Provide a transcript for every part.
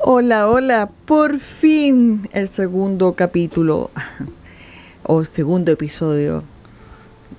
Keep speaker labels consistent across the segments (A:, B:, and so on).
A: Hola, hola, por fin el segundo capítulo o segundo episodio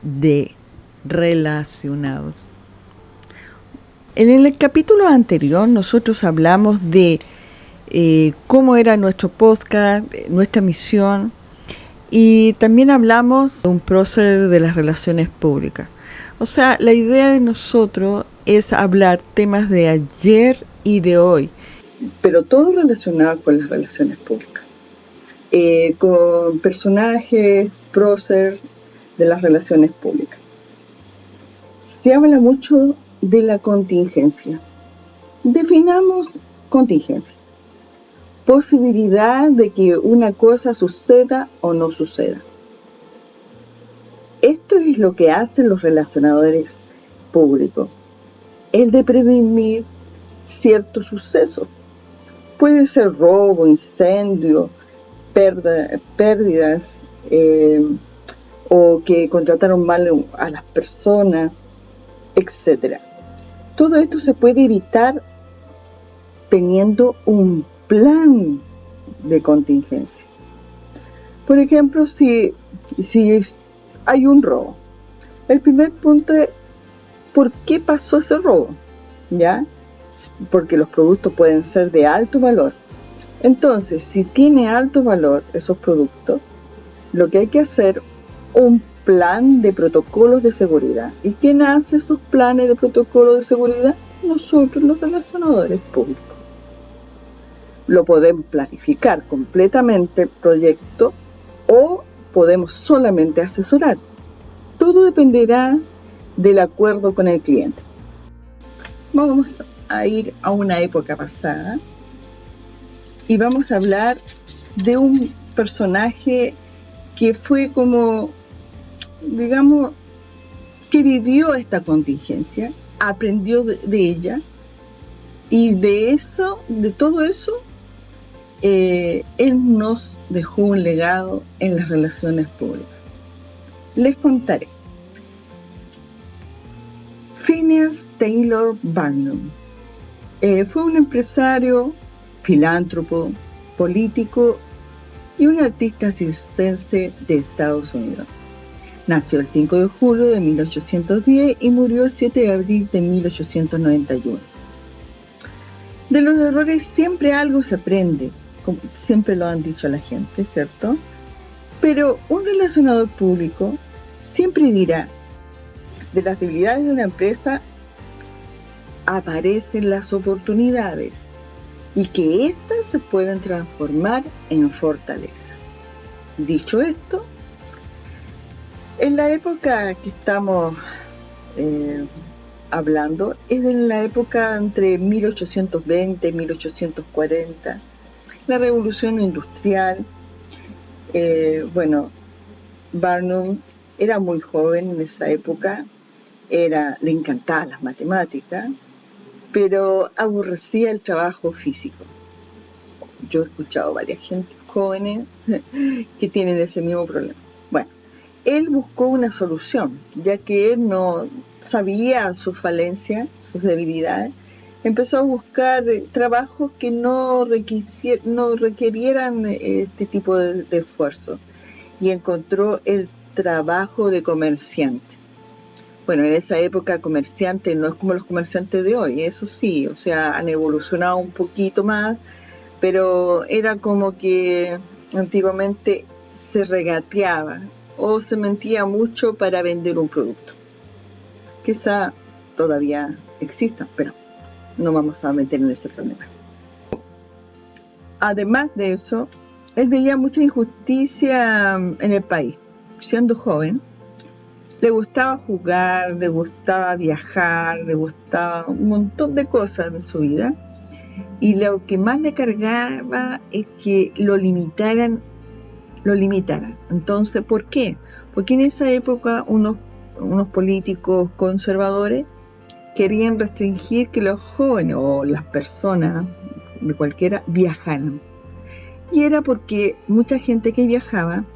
A: de Relacionados. En el capítulo anterior nosotros hablamos de cómo era nuestro podcast, nuestra misión, y también hablamos de un prócer de las relaciones públicas. O sea, la idea de nosotros es hablar temas de ayer y de hoy, pero todo relacionado con las relaciones públicas, con personajes, próceres de las relaciones públicas. Se habla mucho de la contingencia. Definamos contingencia: posibilidad de que una cosa suceda o no suceda. Esto es lo que hacen los relacionadores públicos, el de prevenir ciertos sucesos. Puede ser robo, incendio, pérdidas, o que contrataron mal a las personas, etc. Todo esto se puede evitar teniendo un plan de contingencia. Por ejemplo, si hay un robo, el primer punto es ¿por qué pasó ese robo? ¿Ya? Porque los productos pueden ser de alto valor. Entonces, si tiene alto valor esos productos, lo que hay que hacer un plan de protocolos de seguridad. ¿Y quién hace esos planes de protocolos de seguridad? Nosotros, los relacionadores públicos. Lo podemos planificar completamente el proyecto o podemos solamente asesorar. Todo dependerá del acuerdo con el cliente. Vamos a ir a una época pasada y vamos a hablar de un personaje que fue como, digamos, que vivió esta contingencia, aprendió de ella, y de todo eso, él nos dejó un legado en las relaciones públicas. Les contaré. Phineas Taylor Barnum fue un empresario, filántropo, político y un artista circense de Estados Unidos. Nació el 5 de julio de 1810 y murió el 7 de abril de 1891. De los errores siempre algo se aprende, como siempre lo han dicho la gente, ¿cierto? Pero un relacionador público siempre dirá: de las debilidades de una empresa aparecen las oportunidades y que éstas se pueden transformar en fortaleza. Dicho esto, en la época que estamos hablando es de la época entre 1820 y 1840, la revolución industrial. Barnum era muy joven en esa época, le encantaban las matemáticas, pero aborrecía el trabajo físico. Yo he escuchado a varias gente jóvenes que tienen ese mismo problema. Bueno, él buscó una solución, ya que él no sabía sus falencias, sus debilidades. Empezó a buscar trabajos que no requirieran este tipo de esfuerzo, y encontró el trabajo de comerciante. Bueno, en esa época comerciante no es como los comerciantes de hoy, eso sí, o sea, han evolucionado un poquito más, pero era como que antiguamente se regateaba o se mentía mucho para vender un producto. Quizá todavía exista, pero no vamos a meter en ese problema. Además de eso, él veía mucha injusticia en el país. Siendo joven, le gustaba jugar, le gustaba viajar, le gustaba un montón de cosas de su vida, y lo que más le cargaba es que lo limitaran. Entonces, ¿por qué? Porque en esa época unos políticos conservadores querían restringir que los jóvenes o las personas de cualquiera viajaran. Y era porque mucha gente que viajaba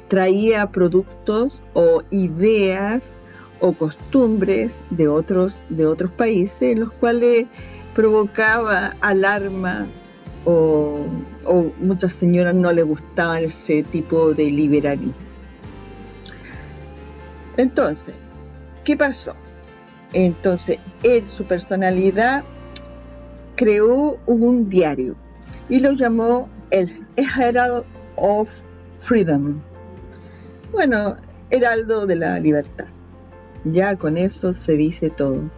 A: traía productos o ideas o costumbres de otros países, los cuales provocaba alarma o muchas señoras no les gustaban ese tipo de liberalismo. Entonces, ¿qué pasó? Entonces, su personalidad creó un diario y lo llamó el Herald of Freedom. Bueno, Heraldo de la Libertad. Ya con eso se dice todo.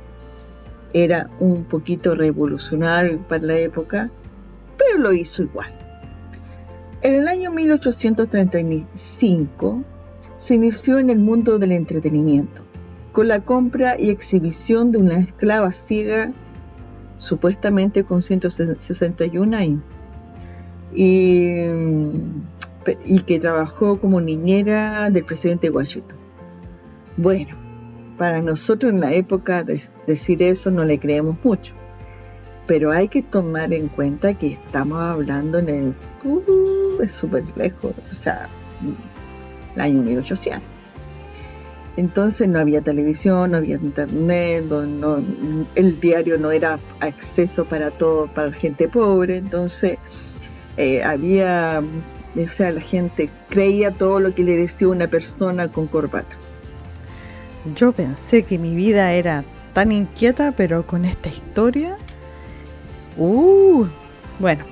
A: Era un poquito revolucionario para la época, pero lo hizo igual. En el año 1835 se inició en el mundo del entretenimiento, con la compra y exhibición de una esclava ciega, supuestamente con 161 años, y que trabajó como niñera del presidente Washington. Bueno, para nosotros en la época decir eso no le creemos mucho, pero hay que tomar en cuenta que estamos hablando es súper lejos, o sea, el año 1800. Entonces no había televisión, no había internet, el diario no era acceso para todo, para la gente pobre. Entonces la gente creía todo lo que le decía una persona con corbata.
B: Yo pensé que mi vida era tan inquieta, pero con esta historia, bueno,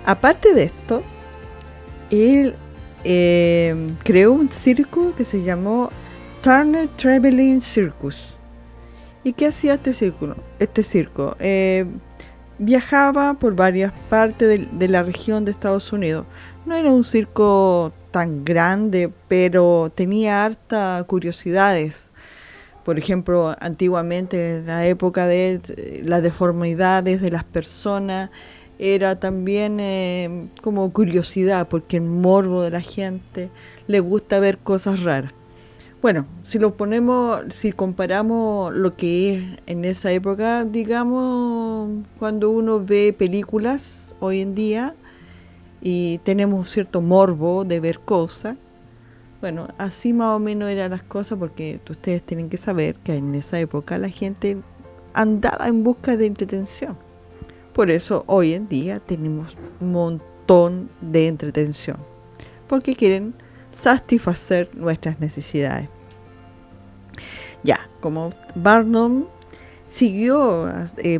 B: aparte de esto, él creó un circo que se llamó Turner Traveling Circus. ¿Y qué hacía este circo? Viajaba por varias partes de la región de Estados Unidos. No era un circo tan grande, pero tenía harta curiosidades. Por ejemplo, antiguamente, en la época de él, las deformidades de las personas era también como curiosidad, porque el morbo de la gente le gusta ver cosas raras. Bueno, si comparamos lo que es en esa época, digamos, cuando uno ve películas hoy en día y tenemos cierto morbo de ver cosas, bueno, así más o menos eran las cosas, porque ustedes tienen que saber que en esa época la gente andaba en busca de entretención. Por eso hoy en día tenemos un montón de entretención, porque quieren satisfacer nuestras necesidades. Ya, como Barnum siguió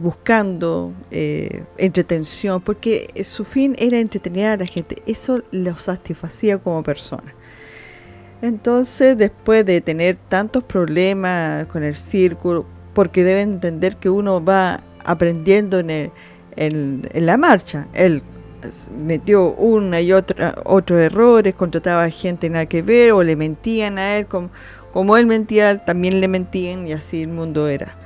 B: buscando entretención, porque su fin era entretener a la gente, eso lo satisfacía como persona. Entonces, después de tener tantos problemas con el circo, porque deben entender que uno va aprendiendo en la marcha, él metió una y otros errores, contrataba gente nada que ver, o le mentían a él, como él mentía, también le mentían, y así el mundo era.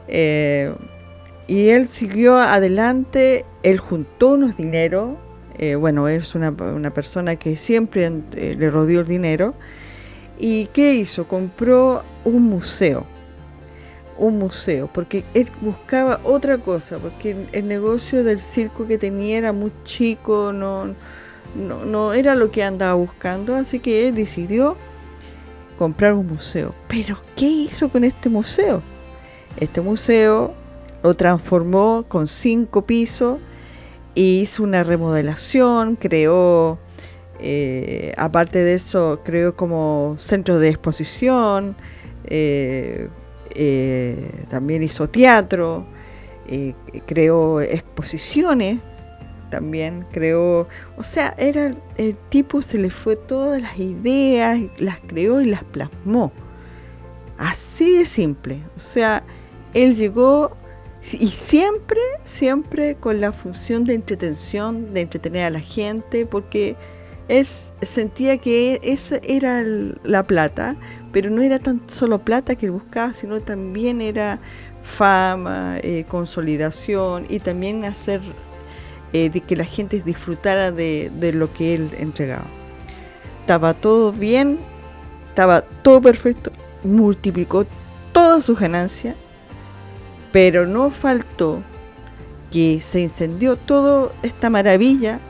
B: Y él siguió adelante, él juntó unos dineros, es una persona que siempre le rodeó el dinero. ¿Y qué hizo? Compró un museo, porque él buscaba otra cosa, porque el negocio del circo que tenía era muy chico, no era lo que andaba buscando, así que él decidió comprar un museo. Pero ¿qué hizo con este museo? Este museo lo transformó con 5 pisos y hizo una remodelación, creó, aparte de eso, creó como centro de exposición, también hizo teatro, creó exposiciones, también creó, o sea, el tipo se le fue todas las ideas, las creó y las plasmó. Así de simple. O sea, él llegó y siempre con la función de entretención, de entretener a la gente, porque él sentía que esa era la plata, pero no era tan solo plata que él buscaba, sino también era fama, consolidación, y también hacer de que la gente disfrutara de lo que él entregaba. Estaba todo bien, estaba todo perfecto, multiplicó todas sus ganancias, pero no faltó que se incendió toda esta maravilla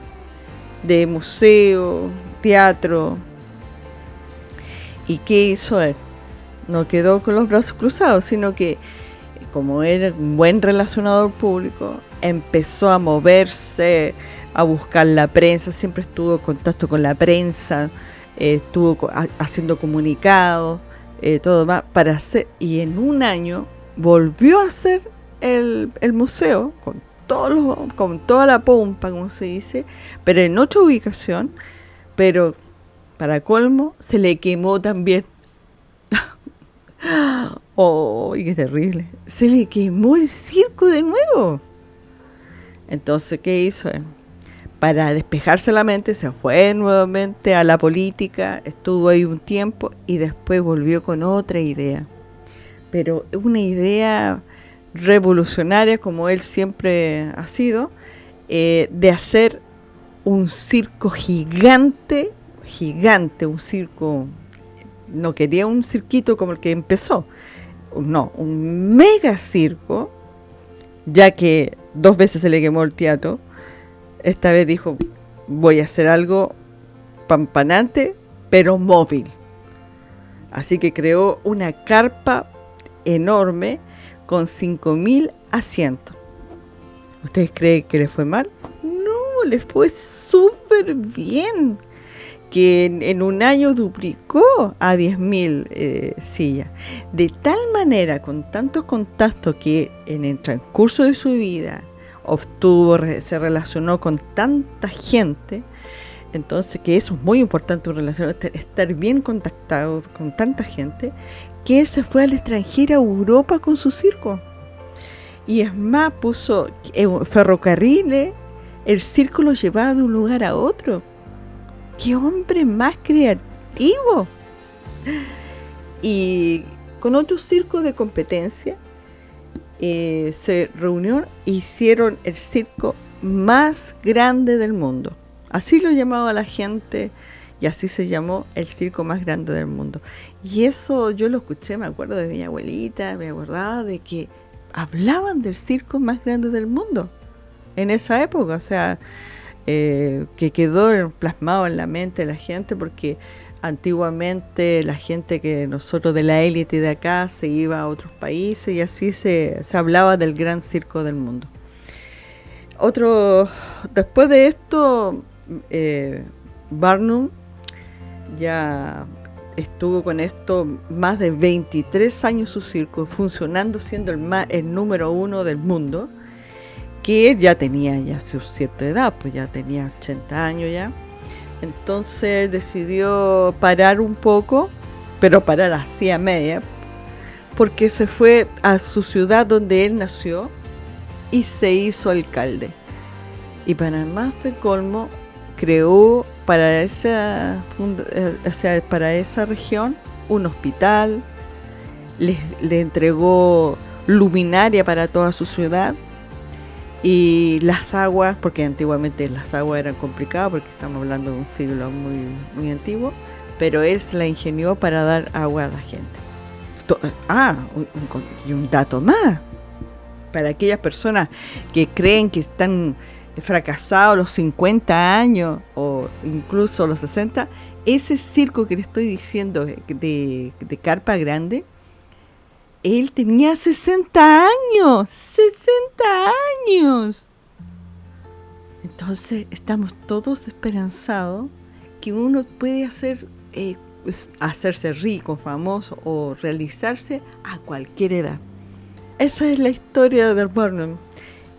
B: de museo, teatro. ¿Y qué hizo él? No quedó con los brazos cruzados, sino que como era un buen relacionador público, empezó a moverse, a buscar la prensa, siempre estuvo en contacto con la prensa, estuvo haciendo comunicados, todo más, para hacer, y en un año volvió a hacer el museo, con toda la pompa, como se dice, pero en otra ubicación, pero para colmo, se le quemó también. ¡Oh, qué terrible! Se le quemó el circo de nuevo. Entonces, ¿qué hizo él? Para despejarse la mente, se fue nuevamente a la política, estuvo ahí un tiempo y después volvió con otra idea. Pero una idea revolucionaria, como él siempre ha sido, de hacer un circo gigante, un circo. No quería un cirquito como el que empezó, no, un mega circo, ya que 2 veces se le quemó el teatro. Esta vez dijo, voy a hacer algo pampanante, pero móvil. Así que creó una carpa enorme con 5.000 asientos. ¿Ustedes creen que le fue mal? No, le fue súper bien. Que en un año duplicó a 10.000 sillas. De tal manera, con tantos contactos que en el transcurso de su vida obtuvo, se relacionó con tanta gente, entonces que eso es muy importante, un relacionado, estar bien contactado con tanta gente, que él se fue al extranjero, a Europa, con su circo. Y es más, puso ferrocarriles, el circo lo llevaba de un lugar a otro. ¡Qué hombre más creativo! Y con otro circo de competencia se reunió e hicieron el circo más grande del mundo. Así lo llamaba la gente y así se llamó el circo más grande del mundo. Y eso yo lo escuché, me acuerdo de mi abuelita, me acordaba de que hablaban del circo más grande del mundo en esa época, o sea, que quedó plasmado en la mente de la gente, porque antiguamente la gente que nosotros de la élite de acá se iba a otros países y así se hablaba del gran circo del mundo. Después de esto, Barnum ya estuvo con esto más de 23 años su circo, funcionando, siendo el número 1 del mundo, que él ya tenía ya su cierta edad, pues ya tenía 80 años ya. Entonces decidió parar un poco, pero parar así a media, porque se fue a su ciudad donde él nació y se hizo alcalde. Y para más de colmo, creó para esa región un hospital, le entregó luminaria para toda su ciudad. Y las aguas, porque antiguamente las aguas eran complicadas, porque estamos hablando de un siglo muy, muy antiguo, pero él se la ingenió para dar agua a la gente. Y un dato más, para aquellas personas que creen que están fracasados los 50 años o incluso los 60, ese circo que le estoy diciendo de carpa grande, él tenía 60 años. Entonces estamos todos esperanzados que uno puede hacerse rico, famoso o realizarse a cualquier edad. Esa es la historia de Barnum.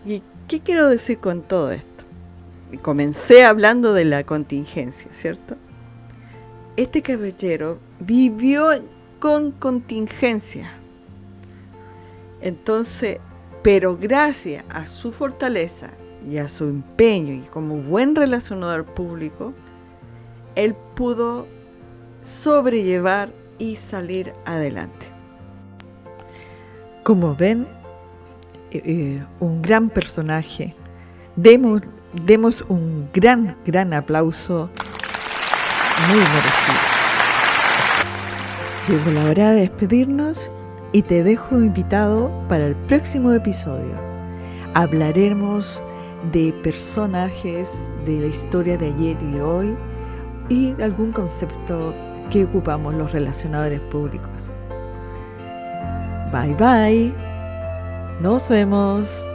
B: ¿Y qué quiero decir con todo esto? Comencé hablando de la contingencia, ¿cierto? Este caballero vivió con contingencia. Entonces, pero gracias a su fortaleza y a su empeño y como buen relacionador público, él pudo sobrellevar y salir adelante. Como ven, un gran personaje. Demos un gran aplauso, muy merecido. Llegó la hora de despedirnos. Y te dejo invitado para el próximo episodio. Hablaremos de personajes de la historia de ayer y de hoy y de algún concepto que ocupamos los relacionadores públicos. Bye bye. Nos vemos.